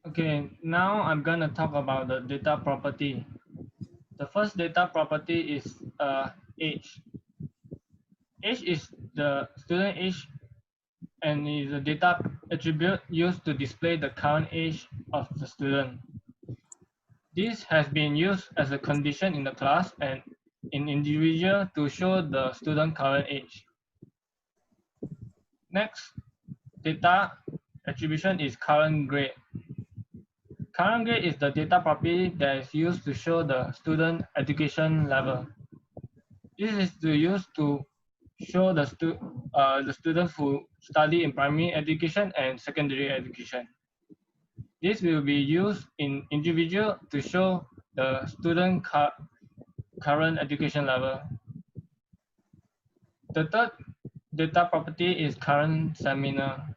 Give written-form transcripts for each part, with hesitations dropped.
Okay, now I'm gonna talk about the data property. The first data property is age. Age is the student age and is a data attribute used to display the current age of the student. This has been used as a condition in the class and in individual to show the student current age. Next, data attribution is current grade. Current grade is the data property that is used to show the student education level. This is used to show the students who study in primary education and secondary education. This will be used in individual to show the student current education level. The third data property is current seminar.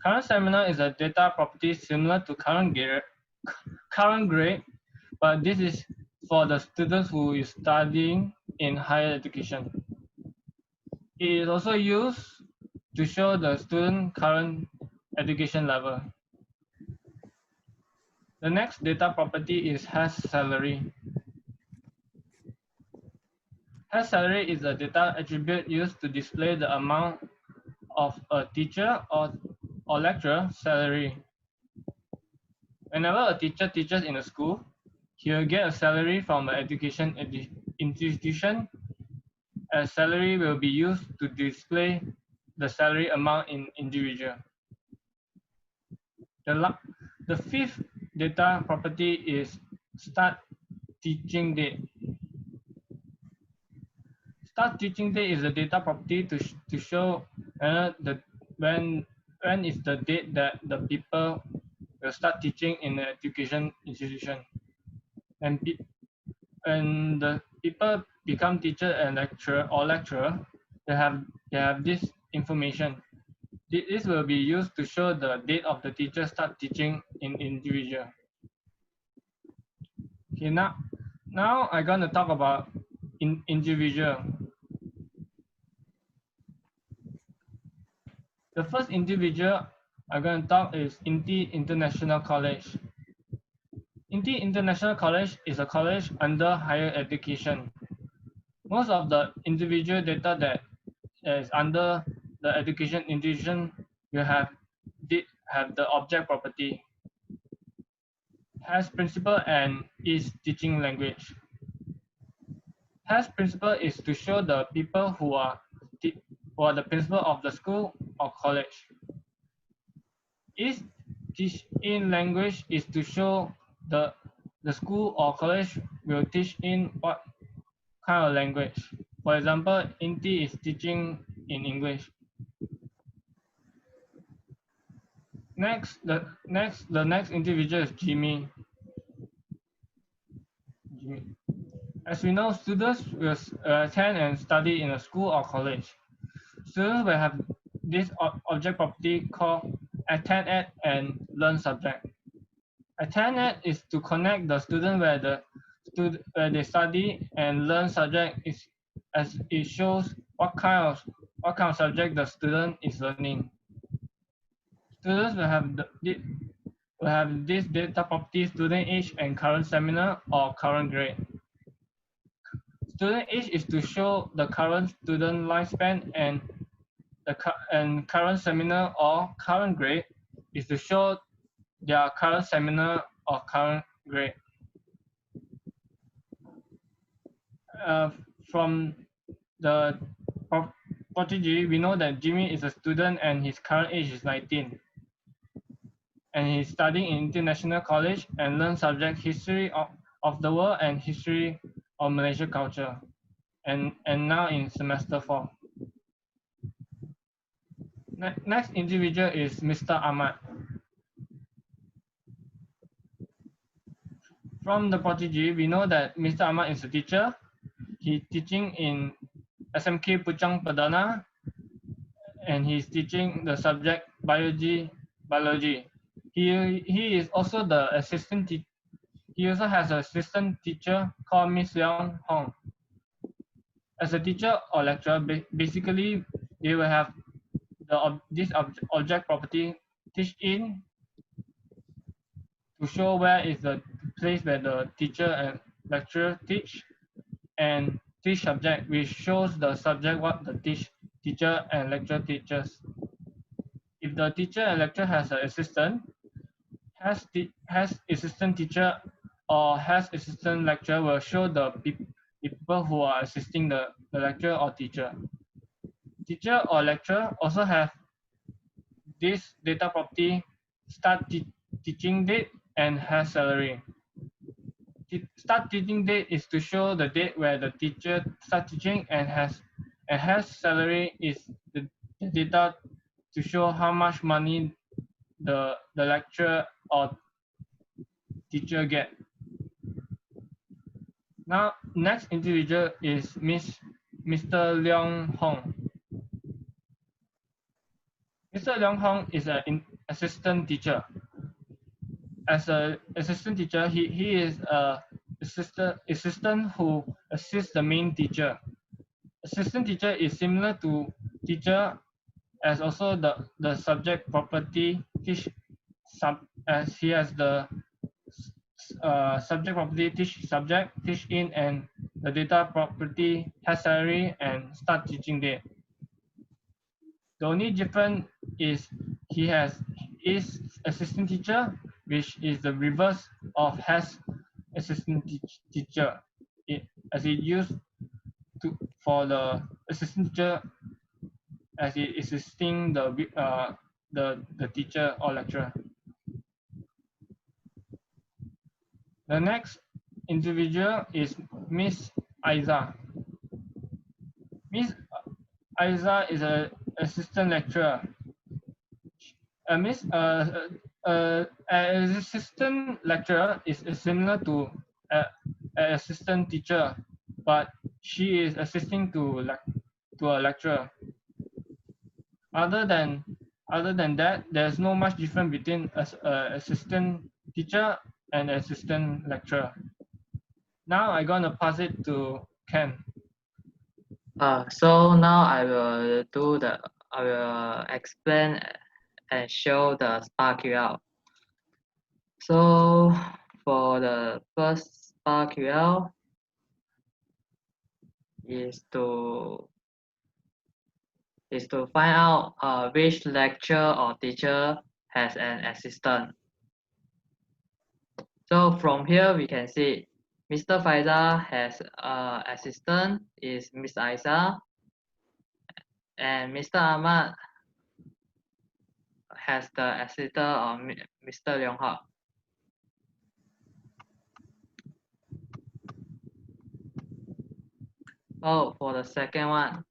Current seminar is a data property similar to current grade, but this is for the students who is studying in higher education. It is also used to show the student current education level. The next data property is has salary. Has salary is a data attribute used to display the amount of a teacher or lecturer salary. Whenever a teacher teaches in a school, he will get a salary from an education institution. A salary will be used to display the salary amount in individual. The fifth data property is start teaching date. Start teaching date is a data property to show when is the date that the people will start teaching in the education institution. And the people become teacher and lecturer, they have this information. This will be used to show the date of the teacher start teaching in individual. Okay, now I'm gonna talk about individual. The first individual I'm gonna talk is INTI International College. INTI International College is a college under higher education. Most of the individual data that is under the education institution will have the object property, has principal and is teaching language. Has principal is to show the people who are the principal of the school or college. Is teach in language is to show the school or college will teach in what kind of language. For example, INTI is teaching in English. The next individual is Jimmy. As we know, students will attend and study in a school or college. Students will have this object property called attend at and learn subject. Attend at is to connect the student where they study, and learn subject is as it shows what kind of subject the student is learning. Students will have this data property student age and current seminar or current grade. Student age is to show the current student lifespan, and current seminar or current grade is to show their current seminar or current grade. From the protege, we know that Jimmy is a student and his current age is 19. And he's studying in international college and learn subject history of the world and history of Malaysia culture. And now in semester 4. Next individual is Mr. Ahmad. From the protege, we know that Mr. Ahmad is a teacher. He's teaching in SMK Puchang Perdana, and he's teaching the subject biology. He is also the assistant teacher. He also has an assistant teacher called Miss Leong Hong. As a teacher or lecturer, basically they will have this object property teach in to show where is the place where the teacher and lecturer teach, and teach subject, which shows the subject what the teacher and lecturer teaches. If the teacher and lecturer has an assistant, has assistant teacher or has assistant lecturer will show the people who are assisting the lecturer or teacher. Teacher or lecturer also have this data property start teaching date and has salary. Start teaching date is to show the date where the teacher start teaching, and has salary is the data to show how much money the lecturer or teacher get. Now, next individual is Mr. Leong Hong. Mr. Leong Hong is an assistant teacher. As an assistant teacher, he is a assistant who assists the main teacher. Assistant teacher is similar to teacher, as also the subject property teach as he has the subject property teach subject teach in, and the data property has salary and start teaching date. The only difference is he has is assistant teacher, which is the reverse of has assistant teacher. As it used to for the assistant teacher, as it assisting the teacher or lecturer. The next individual is Miss Aiza. Miss Aiza is an assistant lecturer. An assistant lecturer is similar to an assistant teacher, but she is assisting to a lecturer. Other than that, there's no much difference between assistant teacher and assistant lecturer. Now I'm gonna pass it to Ken. So now I will explain and show the SparkQL. So for the first SparkQL is to find out which lecturer or teacher has an assistant. So from here we can see Mr. Faizal has assistant is Miss Aiza, and Mr. Ahmad has the assistant of Mr. Leong Hak. Oh, for the second one,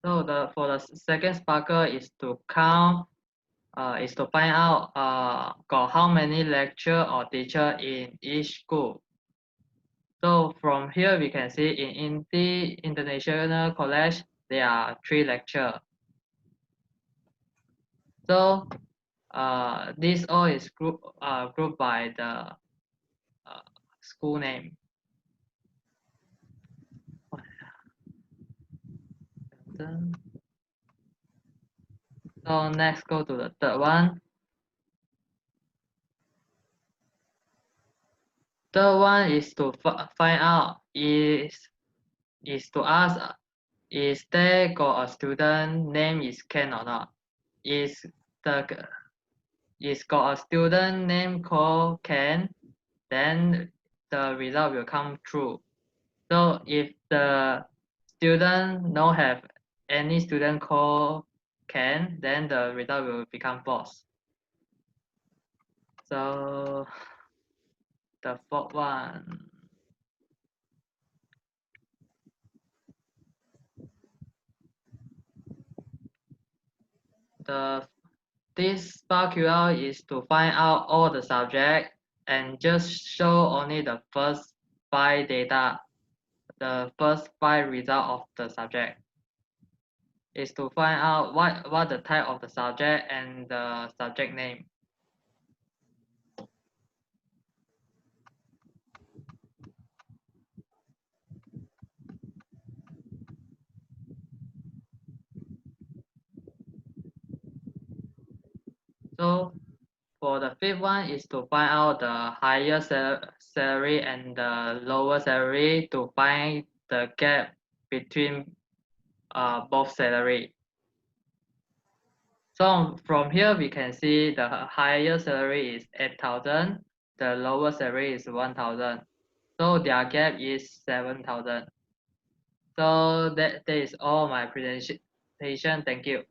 so for the second sparkle is to count, is to find out got how many lecturer or teacher in each school. So from here we can see in the International College there are 3 lecture. So this all is grouped by the school name. So next go to the third one. Third one is to find out is to ask is there got a student name is Ken or not? Is got a student name called Ken, then the result will come true. So if the student no have any student called Ken, then the result will become false. So the fourth one, this SparkQL is to find out all the subject and just show only the first 5 data, the first 5 result of the subject. Is to find out what the type of the subject and the subject name. So for the fifth one is to find out the higher salary and the lower salary to find the gap between both salary. So from here we can see the higher salary is 8,000, the lower salary is 1,000. So their gap is 7,000. So that is all my presentation. Thank you.